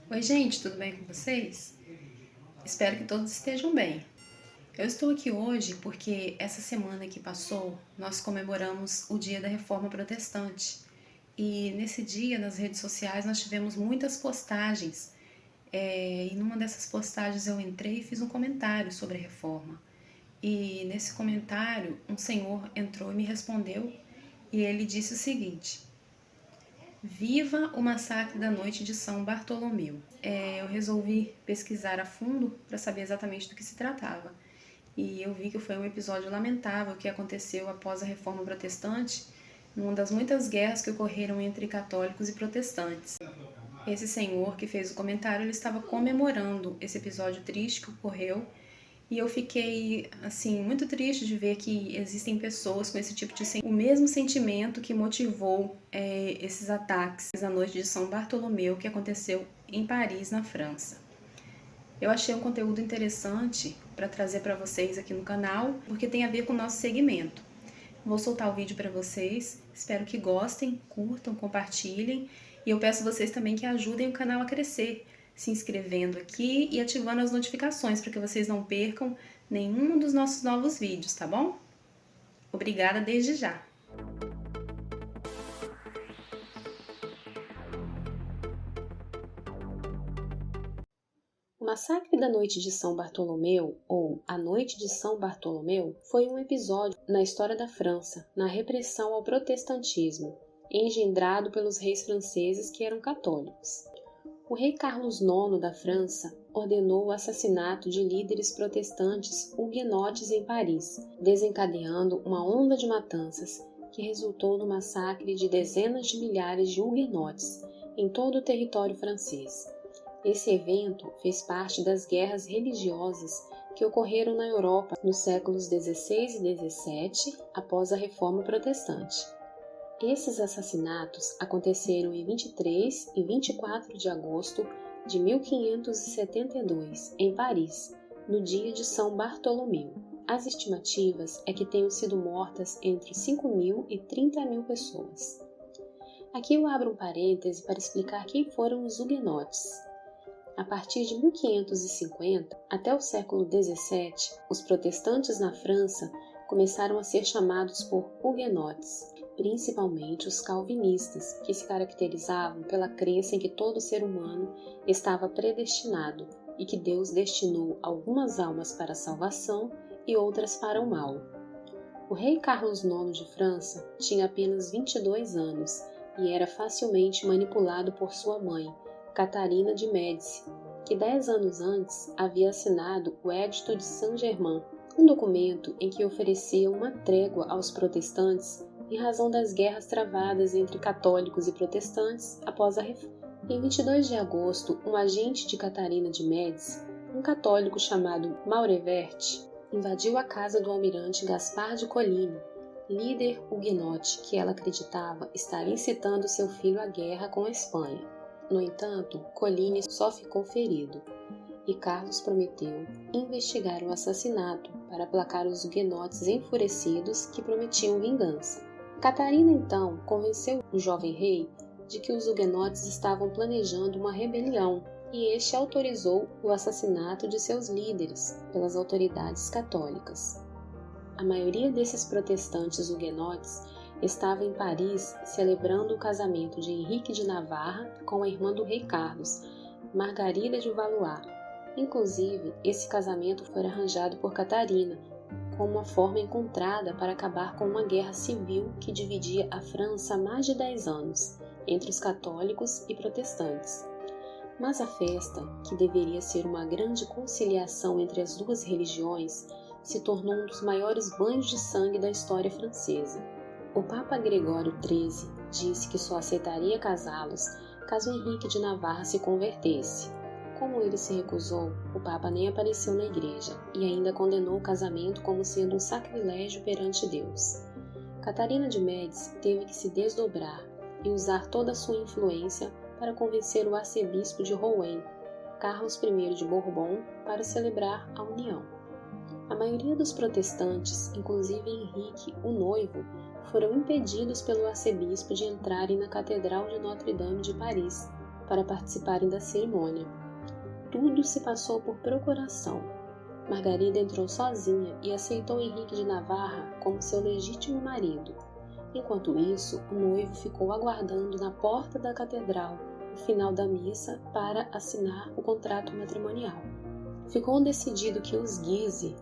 Oi, gente, tudo bem com vocês? Espero que todos estejam bem. Eu estou aqui hoje porque essa semana que passou nós comemoramos o Dia da Reforma Protestante e nesse dia nas redes sociais nós tivemos muitas postagens e numa dessas postagens eu entrei e fiz um comentário sobre a reforma. E nesse comentário um senhor entrou e me respondeu e ele disse o seguinte: Viva o massacre da noite de São Bartolomeu. Eu resolvi pesquisar a fundo para saber exatamente do que se tratava. E eu vi que foi um episódio lamentável que aconteceu após a Reforma Protestante, numa das muitas guerras que ocorreram entre católicos e protestantes. Esse senhor que fez o comentário, ele estava comemorando esse episódio triste que ocorreu e eu fiquei, assim, muito triste de ver que existem pessoas com esse tipo de o mesmo sentimento que motivou esses ataques na noite de São Bartolomeu que aconteceu em Paris, na França. Eu achei um conteúdo interessante para trazer para vocês aqui no canal, porque tem a ver com o nosso segmento. Vou soltar o vídeo para vocês, espero que gostem, curtam, compartilhem e eu peço a vocês também que ajudem o canal a crescer, se inscrevendo aqui e ativando as notificações para que vocês não percam nenhum dos nossos novos vídeos, tá bom? Obrigada desde já! O massacre da noite de São Bartolomeu, ou a noite de São Bartolomeu, foi um episódio na história da França, na repressão ao protestantismo, engendrado pelos reis franceses que eram católicos. O rei Carlos IX da França ordenou o assassinato de líderes protestantes huguenotes em Paris, desencadeando uma onda de matanças que resultou no massacre de dezenas de milhares de huguenotes em todo o território francês. Esse evento fez parte das guerras religiosas que ocorreram na Europa nos séculos XVI e XVII, após a Reforma Protestante. Esses assassinatos aconteceram em 23 e 24 de agosto de 1572, em Paris, no dia de São Bartolomeu. As estimativas é que tenham sido mortas entre 5.000 e 30.000 pessoas. Aqui eu abro um parêntese para explicar quem foram os huguenotes. A partir de 1550 até o século XVII, os protestantes na França começaram a ser chamados por huguenotes, principalmente os calvinistas, que se caracterizavam pela crença em que todo ser humano estava predestinado e que Deus destinou algumas almas para a salvação e outras para o mal. O rei Carlos IX de França tinha apenas 22 anos e era facilmente manipulado por sua mãe, Catarina de Médici, que 10 anos antes havia assinado o Edito de Saint-Germain, um documento em que oferecia uma trégua aos protestantes em razão das guerras travadas entre católicos e protestantes após a Reforma. Em 22 de agosto, um agente de Catarina de Médici, um católico chamado Maurevert, invadiu a casa do almirante Gaspar de Coligny, líder huguenote que ela acreditava estar incitando seu filho à guerra com a Espanha. No entanto, Coligny só ficou ferido, e Carlos prometeu investigar o assassinato para aplacar os huguenotes enfurecidos que prometiam vingança. Catarina então convenceu o jovem rei de que os huguenotes estavam planejando uma rebelião, e este autorizou o assassinato de seus líderes pelas autoridades católicas. A maioria desses protestantes huguenotes estava em Paris celebrando o casamento de Henrique de Navarra com a irmã do rei Carlos, Margarida de Valois. Inclusive, esse casamento foi arranjado por Catarina como uma forma encontrada para acabar com uma guerra civil que dividia a França há mais de 10 anos, entre os católicos e protestantes. Mas a festa, que deveria ser uma grande conciliação entre as duas religiões, se tornou um dos maiores banhos de sangue da história francesa. O Papa Gregório XIII disse que só aceitaria casá-los caso Henrique de Navarra se convertesse. Como ele se recusou, o Papa nem apareceu na igreja e ainda condenou o casamento como sendo um sacrilégio perante Deus. Catarina de Médici teve que se desdobrar e usar toda a sua influência para convencer o arcebispo de Rouen, Carlos I de Bourbon, para celebrar a união. A maioria dos protestantes, inclusive Henrique, o noivo, foram impedidos pelo arcebispo de entrarem na Catedral de Notre-Dame de Paris, para participarem da cerimônia. Tudo se passou por procuração. Margarida entrou sozinha e aceitou Henrique de Navarra como seu legítimo marido. Enquanto isso, o noivo ficou aguardando na porta da catedral o final da missa para assinar o contrato matrimonial. Ficou decidido que os Guise,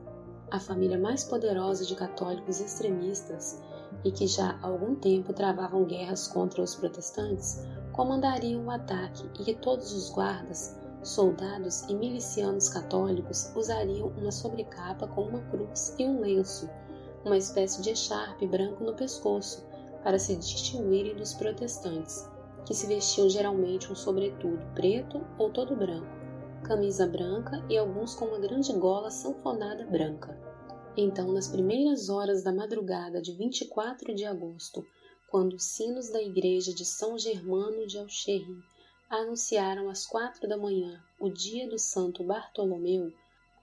a família mais poderosa de católicos extremistas e que já há algum tempo travavam guerras contra os protestantes, comandariam o ataque e que todos os guardas, soldados e milicianos católicos usariam uma sobrecapa com uma cruz e um lenço, uma espécie de echarpe branco no pescoço, para se distinguirem dos protestantes, que se vestiam geralmente um sobretudo preto ou todo branco, camisa branca e alguns com uma grande gola sanfonada branca. Então, nas primeiras horas da madrugada de 24 de agosto, quando os sinos da igreja de São Germano de Auxerre anunciaram às 4 da manhã o dia do Santo Bartolomeu,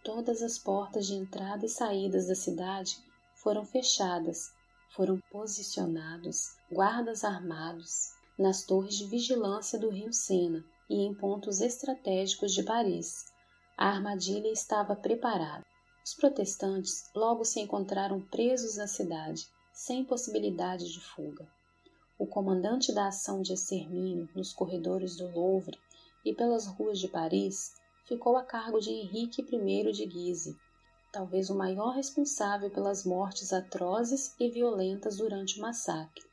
todas as portas de entrada e saídas da cidade foram fechadas, foram posicionados guardas armados nas torres de vigilância do rio Sena e em pontos estratégicos de Paris. A armadilha estava preparada. Os protestantes logo se encontraram presos na cidade, sem possibilidade de fuga. O comandante da ação de extermínio nos corredores do Louvre e pelas ruas de Paris ficou a cargo de Henrique I de Guise, talvez o maior responsável pelas mortes atrozes e violentas durante o massacre.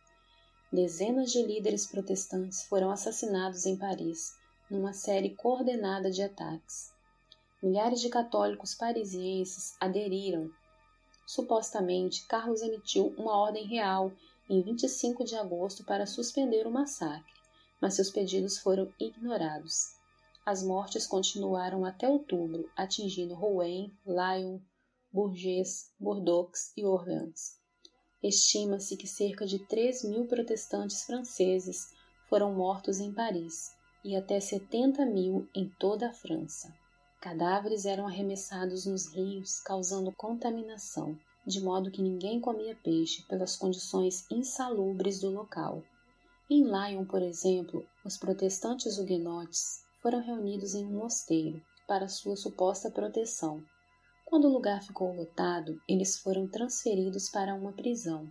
Dezenas de líderes protestantes foram assassinados em Paris, numa série coordenada de ataques. Milhares de católicos parisienses aderiram. Supostamente, Carlos emitiu uma ordem real em 25 de agosto para suspender o massacre, mas seus pedidos foram ignorados. As mortes continuaram até outubro, atingindo Rouen, Lyon, Bourges, Bordeaux e Orleans. Estima-se que cerca de 3.000 protestantes franceses foram mortos em Paris e até 70.000 em toda a França. Cadáveres eram arremessados nos rios, causando contaminação, de modo que ninguém comia peixe pelas condições insalubres do local. Em Lyon, por exemplo, os protestantes huguenotes foram reunidos em um mosteiro para sua suposta proteção. Quando o lugar ficou lotado, eles foram transferidos para uma prisão.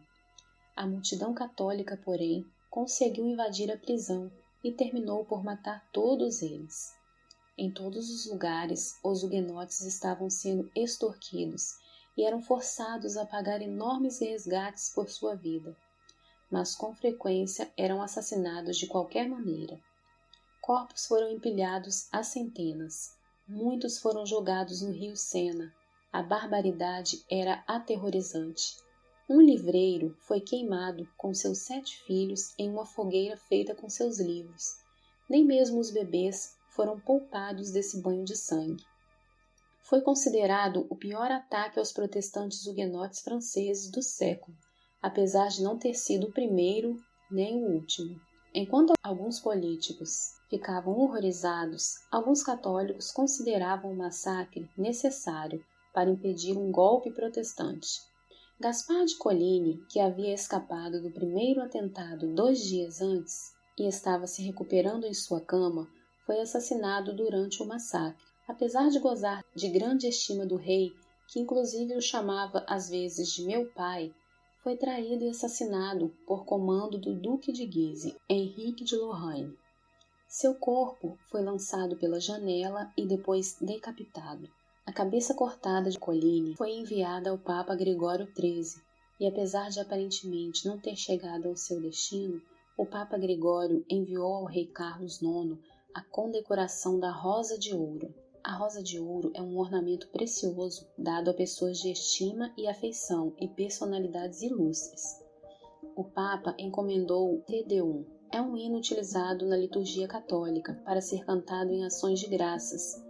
A multidão católica, porém, conseguiu invadir a prisão e terminou por matar todos eles. Em todos os lugares, os huguenotes estavam sendo extorquidos e eram forçados a pagar enormes resgates por sua vida, mas com frequência eram assassinados de qualquer maneira. Corpos foram empilhados a centenas, muitos foram jogados no rio Sena. A barbaridade era aterrorizante. Um livreiro foi queimado com seus 7 filhos em uma fogueira feita com seus livros. Nem mesmo os bebês foram poupados desse banho de sangue. Foi considerado o pior ataque aos protestantes huguenotes franceses do século, apesar de não ter sido o primeiro nem o último. Enquanto alguns políticos ficavam horrorizados, alguns católicos consideravam o massacre necessário para impedir um golpe protestante. Gaspar de Coligny, que havia escapado do primeiro atentado 2 dias antes e estava se recuperando em sua cama, foi assassinado durante o massacre. Apesar de gozar de grande estima do rei, que inclusive o chamava às vezes de meu pai, foi traído e assassinado por comando do Duque de Guise, Henrique de Lorraine. Seu corpo foi lançado pela janela e depois decapitado. A cabeça cortada de Coligny foi enviada ao Papa Gregório XIII, e apesar de aparentemente não ter chegado ao seu destino, o Papa Gregório enviou ao rei Carlos IX a condecoração da Rosa de Ouro. A rosa de ouro é um ornamento precioso dado a pessoas de estima e afeição e personalidades ilustres. O Papa encomendou o Te Deum. É um hino utilizado na liturgia católica para ser cantado em ações de graças.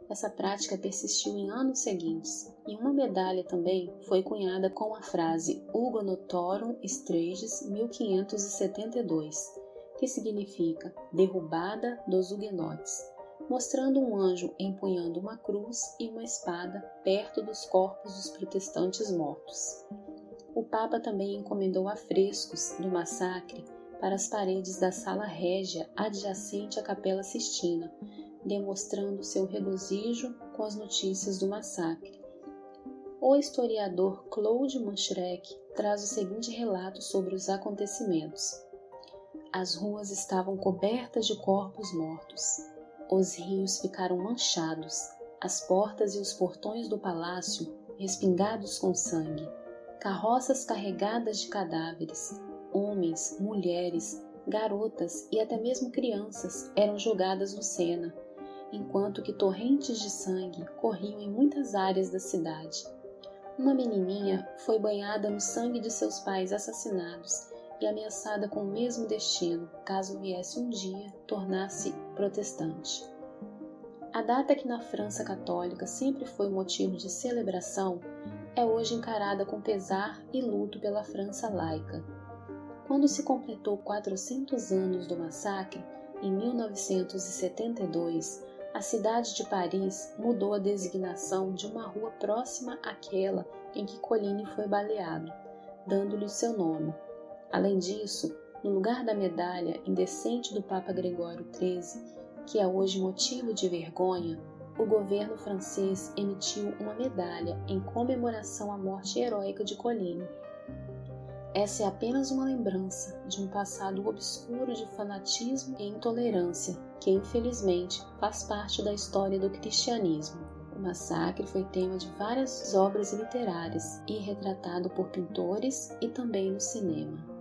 Essa prática persistiu em anos seguintes, e uma medalha também foi cunhada com a frase Hugonotorum Streges 1572, que significa derrubada dos huguenotes, mostrando um anjo empunhando uma cruz e uma espada perto dos corpos dos protestantes mortos. O Papa também encomendou afrescos do massacre para as paredes da Sala Régia adjacente à Capela Sistina, demonstrando seu regozijo com as notícias do massacre. O historiador Claude Manchreck traz o seguinte relato sobre os acontecimentos. As ruas estavam cobertas de corpos mortos. Os rios ficaram manchados, as portas e os portões do palácio respingados com sangue, carroças carregadas de cadáveres, homens, mulheres, garotas e até mesmo crianças eram jogadas no Sena, enquanto que torrentes de sangue corriam em muitas áreas da cidade. Uma menininha foi banhada no sangue de seus pais assassinados e ameaçada com o mesmo destino, caso viesse um dia tornar-se protestante. A data que na França católica sempre foi motivo de celebração é hoje encarada com pesar e luto pela França laica. Quando se completou 400 anos do massacre, em 1972, a cidade de Paris mudou a designação de uma rua próxima àquela em que Coligny foi baleado, dando-lhe o seu nome. Além disso, no lugar da medalha indecente do Papa Gregório XIII, que é hoje motivo de vergonha, o governo francês emitiu uma medalha em comemoração à morte heróica de Coligny. Essa é apenas uma lembrança de um passado obscuro de fanatismo e intolerância que, infelizmente, faz parte da história do cristianismo. O massacre foi tema de várias obras literárias e retratado por pintores e também no cinema.